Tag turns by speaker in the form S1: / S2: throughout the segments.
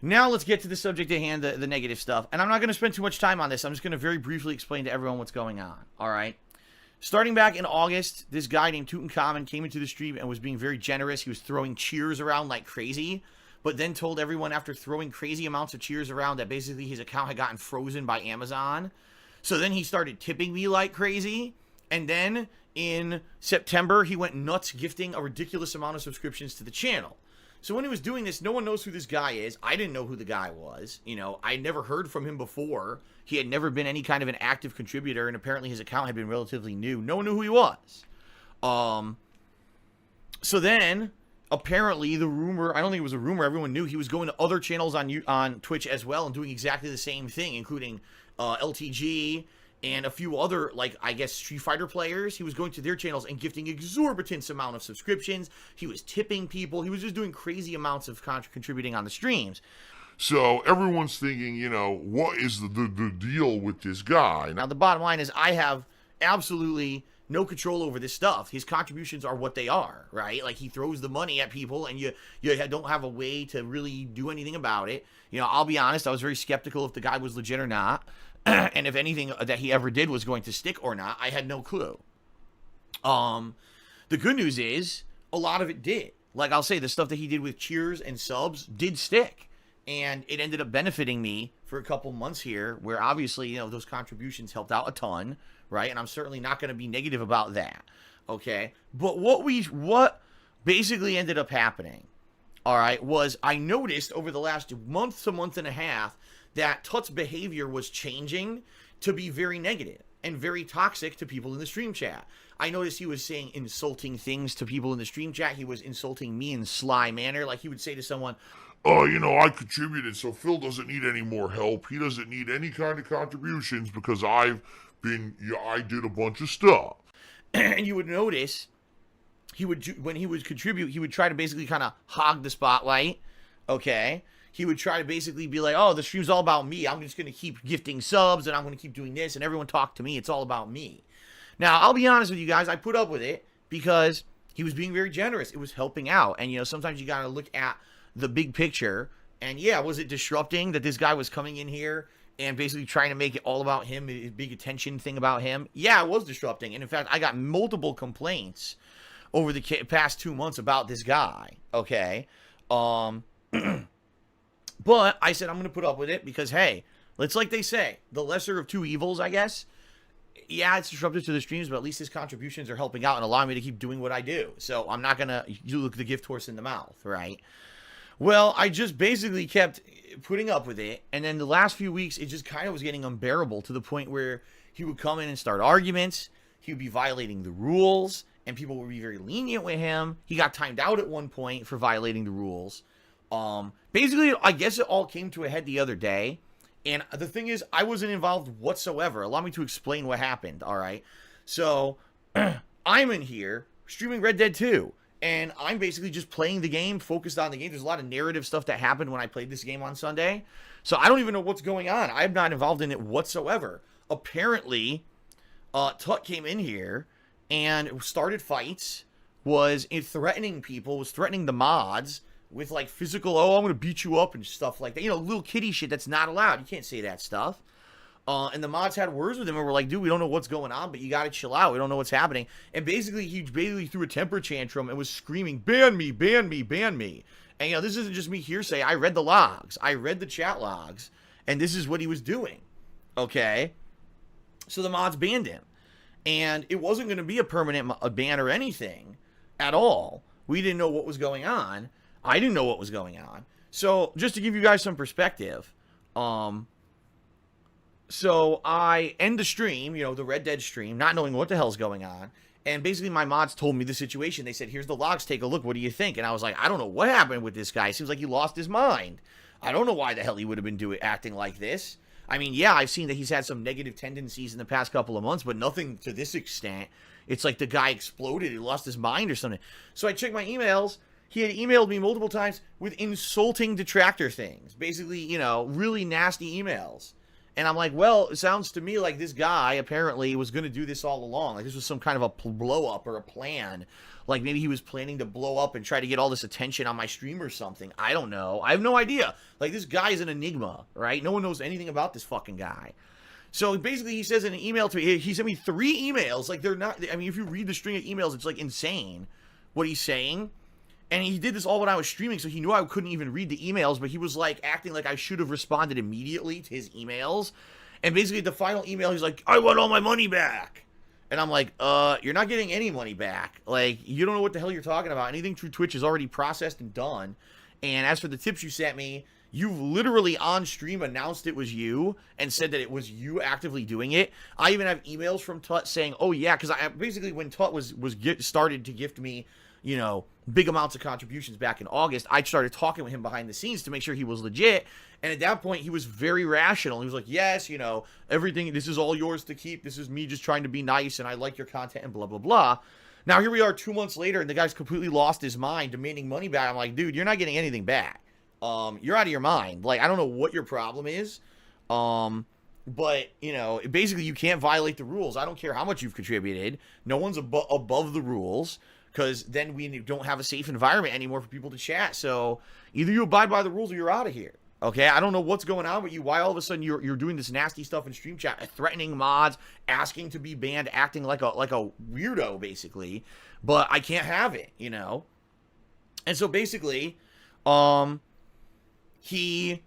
S1: Now let's get to the subject at hand, the negative stuff. And I'm not going to spend too much time on this. I'm just going to very briefly explain to everyone what's going on. All right. Starting back in August, this guy named Tutankhamun came into the stream and was being very generous. He was throwing cheers around like crazy, but then told everyone after throwing crazy amounts of cheers around that basically his account had gotten frozen by Amazon. So then he started tipping me like crazy. And then in September, he went nuts gifting a ridiculous amount of subscriptions to the channel. So when he was doing this, no one knows who this guy is. I didn't know who the guy was. You know, I never heard from him before. He had never been any kind of an active contributor, and apparently his account had been relatively new. No one knew who he was. So then, apparently, the rumor, I don't think it was a rumor, everyone knew he was going to other channels on Twitch as well and doing exactly the same thing, including LTG and a few other, like, I guess, Street Fighter players. He was going to their channels and gifting exorbitant amount of subscriptions. He was tipping people. He was just doing crazy amounts of contributing on the streams.
S2: So everyone's thinking, you know, what is the deal with this guy?
S1: Now, the bottom line is I have absolutely no control over this stuff. His contributions are what they are, right? Like, he throws the money at people, and you don't have a way to really do anything about it. You know, I'll be honest, I was very skeptical if the guy was legit or not. And if anything that he ever did was going to stick or not, I had no clue. The good news is, a lot of it did. Like, I'll say, the stuff that he did with cheers and subs did stick. And it ended up benefiting me for a couple months here, where obviously, you know, those contributions helped out a ton, right? And I'm certainly not going to be negative about that, okay? But what basically ended up happening, all right, was I noticed over the last month to month and a half that Tuts' behavior was changing to be very negative and very toxic to people in the stream chat. I noticed he was saying insulting things to people in the stream chat. He was insulting me in a sly manner. Like, he would say to someone,
S2: "Oh, you know, I contributed, so Phil doesn't need any more help. He doesn't need any kind of contributions because I did a bunch of stuff."
S1: And you would notice when he would contribute, he would try to basically kind of hog the spotlight, okay? He would try to basically be like, "Oh, the stream's all about me. I'm just going to keep gifting subs, and I'm going to keep doing this, and everyone talk to me. It's all about me." Now, I'll be honest with you guys. I put up with it because he was being very generous. It was helping out. And, you know, sometimes you got to look at the big picture. And, yeah, was it disrupting that this guy was coming in here and basically trying to make it all about him, his big attention thing about him? Yeah, it was disrupting. And, in fact, I got multiple complaints over the past 2 months about this guy, okay? But I said I'm going to put up with it because, hey, it's like they say, the lesser of two evils, I guess. Yeah, it's disruptive to the streams, but at least his contributions are helping out and allowing me to keep doing what I do. So I'm not going to look the gift horse in the mouth, right? Well, I just basically kept putting up with it. And then the last few weeks, it just kind of was getting unbearable to the point where he would come in and start arguments. He would be violating the rules, and people would be very lenient with him. He got timed out at one point for violating the rules. Basically, I guess it all came to a head the other day. And the thing is, I wasn't involved whatsoever. Allow me to explain what happened, all right? So, I'm in here streaming Red Dead 2. And I'm basically just playing the game, focused on the game. There's a lot of narrative stuff that happened when I played this game on Sunday. So, I don't even know what's going on. I'm not involved in it whatsoever. Apparently, Tut came in here and started fights, was threatening people, was threatening the mods with, like, physical, "Oh, I'm going to beat you up," and stuff like that. You know, little kiddie shit that's not allowed. You can't say that stuff. And the mods had words with him and were like, "Dude, we don't know what's going on, but you got to chill out. We don't know what's happening." And basically, he threw a temper tantrum and was screaming, "Ban me, ban me, ban me." And, you know, this isn't just me hearsay. I read the logs. I read the chat logs. And this is what he was doing. Okay? So the mods banned him. And it wasn't going to be a permanent ban or anything at all. We didn't know what was going on. I didn't know what was going on. So, just to give you guys some perspective, so I end the stream, you know, the Red Dead stream, not knowing what the hell's going on. And basically my mods told me the situation. They said, "Here's the logs, take a look. What do you think?" And I was like, I don't know what happened with this guy. It seems like he lost his mind. I don't know why the hell he would have been acting like this. I mean, yeah, I've seen that he's had some negative tendencies in the past couple of months, but nothing to this extent. It's like the guy exploded. He lost his mind or something. So I checked my emails. He had emailed me multiple times with insulting detractor things. Basically, you know, really nasty emails. And I'm like, well, it sounds to me like this guy apparently was going to do this all along. Like this was some kind of a blow up or a plan. Like maybe he was planning to blow up and try to get all this attention on my stream or something. I don't know. I have no idea. Like this guy is an enigma, right? No one knows anything about this fucking guy. So basically he says in an email to me, he sent me 3 emails. Like they're not, I mean, if you read the string of emails, it's like insane what he's saying. And he did this all when I was streaming, so he knew I couldn't even read the emails, but he was like acting like I should have responded immediately to his emails. And basically the final email, he's like, I want all my money back. And I'm like, you're not getting any money back. Like, you don't know what the hell you're talking about. Anything through Twitch is already processed and done. And as for the tips you sent me, you've literally on stream announced it was you and said that it was you actively doing it. I even have emails from Tuts saying, oh yeah, because I basically when Tut started to gift me, you know, big amounts of contributions back in August, I started talking with him behind the scenes to make sure he was legit. And at that point, he was very rational. He was like, yes, you know, everything, this is all yours to keep. This is me just trying to be nice, and I like your content, and blah, blah, blah. Now, here we are 2 months later, and the guy's completely lost his mind, demanding money back. I'm like, dude, you're not getting anything back. You're out of your mind. Like, I don't know what your problem is. But, you know, basically, you can't violate the rules. I don't care how much you've contributed. No one's above the rules. Because then we don't have a safe environment anymore for people to chat. So either you abide by the rules or you're out of here. Okay, I don't know what's going on with you. Why all of a sudden you're doing this nasty stuff in stream chat, threatening mods, asking to be banned, acting like a weirdo basically. But I can't have it, you know. And so basically, he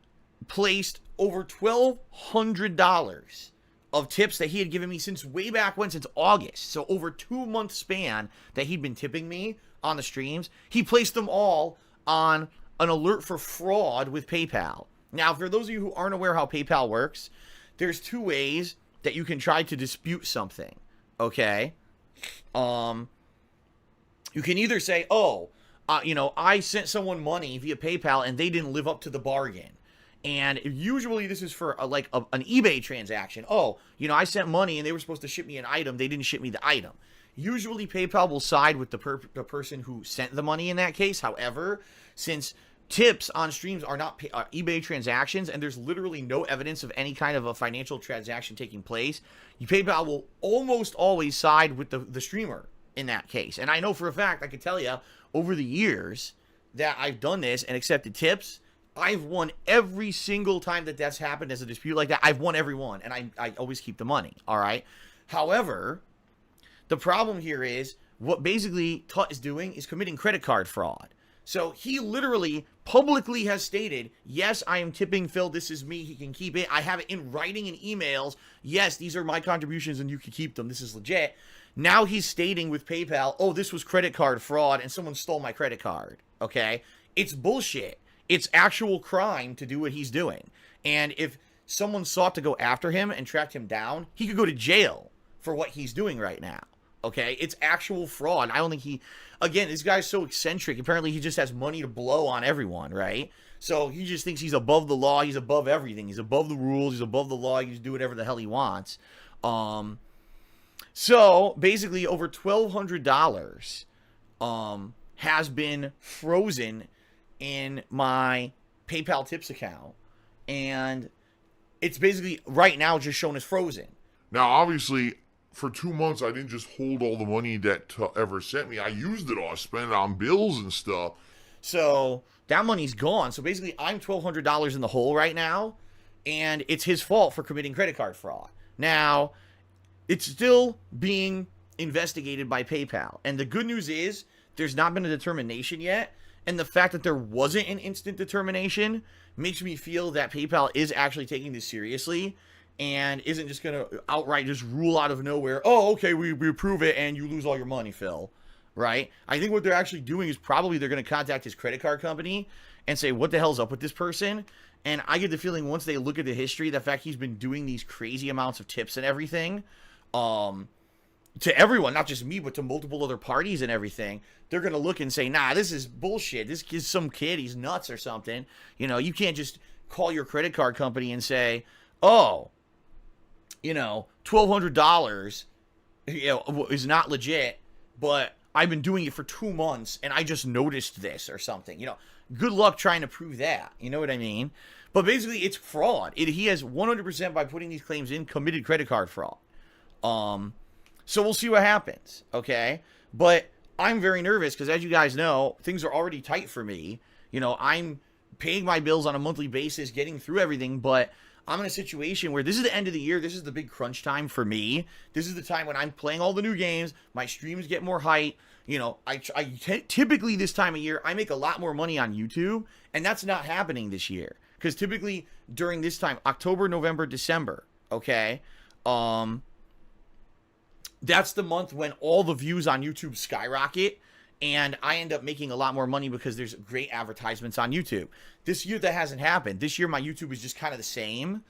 S1: placed over $1,200 of tips that he had given me since way back when, since August. So over 2 month span that he'd been tipping me on the streams, he placed them all on an alert for fraud with PayPal. Now, for those of you who aren't aware how PayPal works, there's 2 ways that you can try to dispute something, okay? You can either say, oh, you know, I sent someone money via PayPal and they didn't live up to the bargain. And usually this is for an eBay transaction. Oh, you know, I sent money and they were supposed to ship me an item. They didn't ship me the item. Usually PayPal will side with the person who sent the money in that case. However, since tips on streams are not eBay transactions and there's literally no evidence of any kind of a financial transaction taking place, PayPal will almost always side with the streamer in that case. And I know for a fact, I can tell you, over the years that I've done this and accepted tips, I've won every single time that that's happened as a dispute like that. I've won every one, and I always keep the money, all right? However, the problem here is what basically Tut is doing is committing credit card fraud. So he literally publicly has stated, yes, I am tipping Phil. This is me. He can keep it. I have it in writing in emails. Yes, these are my contributions, and you can keep them. This is legit. Now he's stating with PayPal, oh, this was credit card fraud, and someone stole my credit card, okay? It's bullshit. It's actual crime to do what he's doing. And if someone sought to go after him and tracked him down, he could go to jail for what he's doing right now. Okay? It's actual fraud. I don't think he... Again, this guy's so eccentric. Apparently, he just has money to blow on everyone, right? So he just thinks he's above the law. He's above everything. He's above the rules. He's above the law. He can just do whatever the hell he wants. So, basically, over $1,200 has been frozen in my PayPal tips account, and it's basically right now just shown as frozen.
S2: Now, obviously, for 2 months, I didn't just hold all the money that ever sent me. I used it all. I spent it on bills and stuff.
S1: So that money's gone. So basically, I'm $1,200 in the hole right now, and it's his fault for committing credit card fraud. Now, it's still being investigated by PayPal, and the good news is there's not been a determination yet. And the fact that there wasn't an instant determination makes me feel that PayPal is actually taking this seriously and isn't just going to outright just rule out of nowhere, oh, okay, we approve it and you lose all your money, Phil, right? I think what they're actually doing is probably they're going to contact his credit card company and say, what the hell's up with this person? And I get the feeling once they look at the history, the fact he's been doing these crazy amounts of tips and everything, to everyone, not just me, but to multiple other parties and everything, they're going to look and say, nah, this is bullshit. This is some kid. He's nuts or something. You know, you can't just call your credit card company and say, oh, you know, $1,200, you know, is not legit, but I've been doing it for 2 months and I just noticed this or something. You know, good luck trying to prove that. You know what I mean? But basically, it's fraud. He has 100% by putting these claims in committed credit card fraud. So we'll see what happens, okay? But I'm very nervous because, as you guys know, things are already tight for me. You know, I'm paying my bills on a monthly basis, getting through everything, but I'm in a situation where this is the end of the year. This is the big crunch time for me. This is the time when I'm playing all the new games. My streams get more hype. You know, typically this time of year, I make a lot more money on YouTube, and that's not happening this year. Because typically during this time, October, November, December, okay, that's the month when all the views on YouTube skyrocket, and I end up making a lot more money because there's great advertisements on YouTube. This year, that hasn't happened. This year, my YouTube is just kind of the same.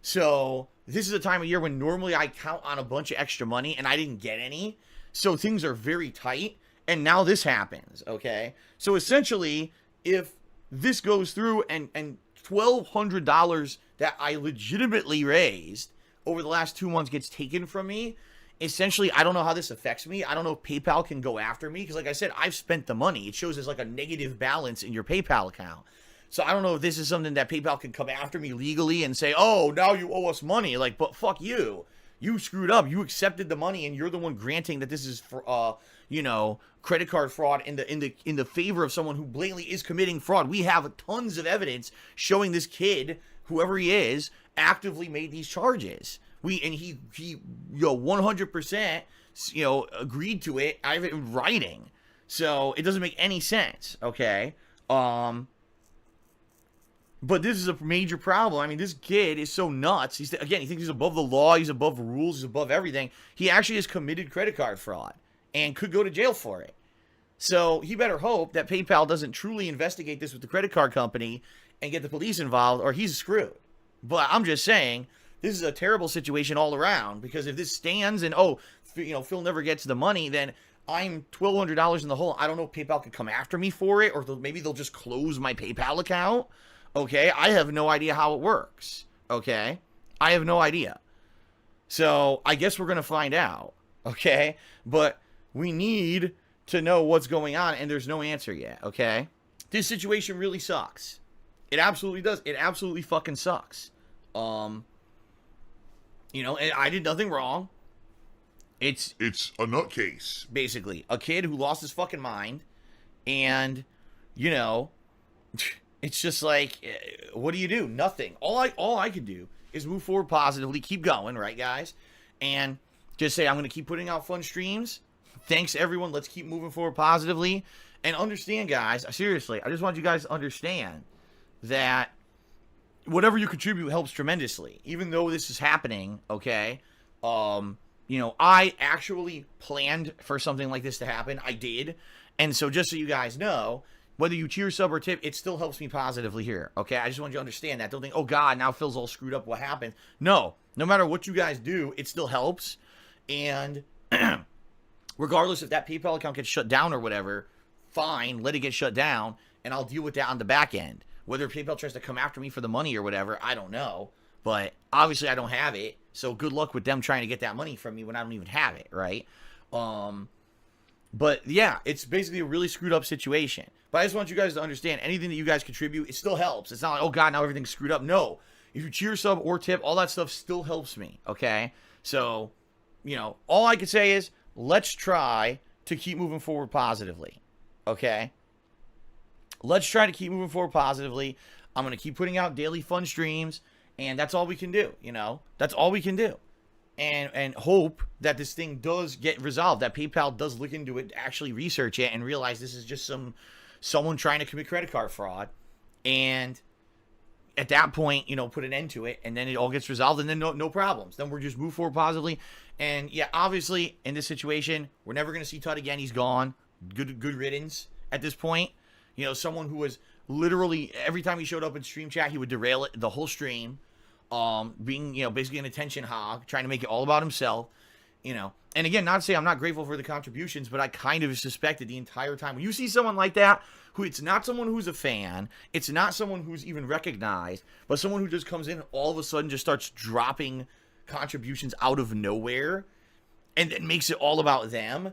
S1: So this is a time of year when normally I count on a bunch of extra money, and I didn't get any. So things are very tight, and now this happens, okay? So essentially, if this goes through and $1,200 that I legitimately raised over the last 2 months gets taken from me, essentially, I don't know how this affects me. I don't know if PayPal can go after me because, like I said, I've spent the money. It shows as like a negative balance in your PayPal account. So I don't know if this is something that PayPal can come after me legally and say, oh, now you owe us money. Like, but fuck you. You screwed up. You accepted the money, and you're the one granting that this is for, you know, credit card fraud in the favor of someone who blatantly is committing fraud. We have tons of evidence showing this kid, whoever he is, actively made these charges. He 100%, you know, agreed to it. I have it in writing, so it doesn't make any sense. Okay, but this is a major problem. I mean, this kid is so nuts. He thinks he's above the law. He's above rules. He's above everything. He actually has committed credit card fraud and could go to jail for it. So he better hope that PayPal doesn't truly investigate this with the credit card company and get the police involved, or he's screwed. But I'm just saying, this is a terrible situation all around, because if this stands and, you know, Phil never gets the money, then I'm $1,200 in the hole. I don't know if PayPal could come after me for it, or maybe they'll just close my PayPal account. Okay, I have no idea how it works. Okay, I have no idea. So I guess we're going to find out. Okay, but we need to know what's going on, and there's no answer yet. Okay, this situation really sucks. It absolutely does. It absolutely fucking sucks. You know, I did nothing wrong. It's
S2: a nutcase.
S1: Basically, a kid who lost his fucking mind, and, you know, it's just like, what do you do? Nothing. All I can do is move forward positively, keep going, right, guys? And just say, I'm going to keep putting out fun streams. Thanks, everyone. Let's keep moving forward positively. And understand, guys, seriously, I just want you guys to understand that whatever you contribute helps tremendously. Even though this is happening, okay? You know, I actually planned for something like this to happen. I did. And so just so you guys know, whether you cheer, sub, or tip, it still helps me positively here, okay? I just want you to understand that. Don't think, oh, God, now Phil's all screwed up. What happened? No. No matter what you guys do, it still helps. And regardless if that PayPal account gets shut down or whatever, fine, let it get shut down, and I'll deal with that on the back end. Whether PayPal tries to come after me for the money or whatever, I don't know. But obviously I don't have it, so good luck with them trying to get that money from me when I don't even have it, right? But yeah, it's basically a really screwed up situation. But I just want you guys to understand, anything that you guys contribute, it still helps. It's not like, oh God, now everything's screwed up. No. If you cheer, sub, or tip, all that stuff still helps me, okay? So, you know, all I can say is, let's try to keep moving forward positively, okay? Let's try to keep moving forward positively. I'm going to keep putting out daily fun streams, and that's all we can do, you know? That's all we can do. And hope that this thing does get resolved, that PayPal does look into it, actually research it, and realize this is just someone trying to commit credit card fraud. And at that point, you know, put an end to it, and then it all gets resolved, and then no problems. Then we're just move forward positively. And yeah, obviously, in this situation, we're never going to see Tut again. He's gone. Good riddance at this point. You know, someone who was literally, every time he showed up in stream chat, he would derail it the whole stream. Being, you know, basically an attention hog, trying to make it all about himself, you know. And again, not to say I'm not grateful for the contributions, but I kind of suspected the entire time. When you see someone like that, who it's not someone who's a fan, it's not someone who's even recognized, but someone who just comes in and all of a sudden just starts dropping contributions out of nowhere, and then makes it all about them,